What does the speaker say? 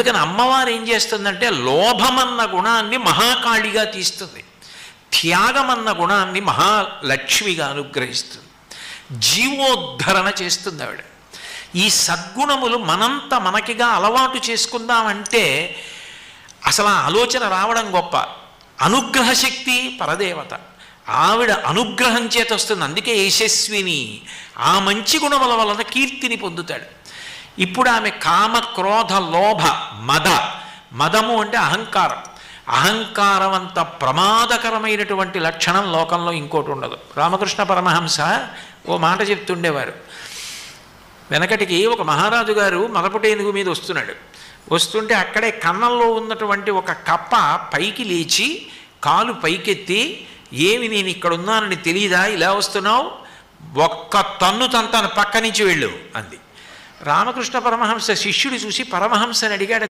అందుకని అమ్మవారు ఏం చేస్తుందంటే లోభమన్న గుణాన్ని మహాకాళిగా తీస్తుంది, త్యాగమన్న గుణాన్ని మహాలక్ష్మిగా అనుగ్రహిస్తుంది, జీవోద్ధరణ చేస్తుంది ఆవిడ. ఈ సద్గుణములు మనంత మనకిగా అలవాటు చేసుకుందామంటే అసలు ఆ ఆలోచన రావడం గొప్ప. అనుగ్రహ శక్తి పరదేవత, ఆవిడ అనుగ్రహం చేత వస్తుంది. అందుకే యశస్విని, ఆ మంచి గుణముల వలన కీర్తిని పొందుతాడు. ఇప్పుడు ఆమె కామ క్రోధ లోభ మదము అంటే అహంకారం. అహంకారం అంత ప్రమాదకరమైనటువంటి లక్షణం లోకంలో ఇంకోటి ఉండదు. రామకృష్ణ పరమహంస ఓ మాట చెప్తుండేవారు. వెనకటికి ఒక మహారాజు గారు మదపుటేనుగు మీద వస్తుంటే అక్కడే కన్నంలో ఉన్నటువంటి ఒక కప్ప పైకి లేచి కాలు పైకెత్తి, ఏమి నేను ఇక్కడ ఉన్నానని తెలియదా, ఇలా వస్తున్నావు, ఒక్క తన్ను తంతాను, పక్క నుంచి వెళ్ళు అంది. రామకృష్ణ పరమహంస శిష్యుడు చూసి పరమహంసని అడిగాడు,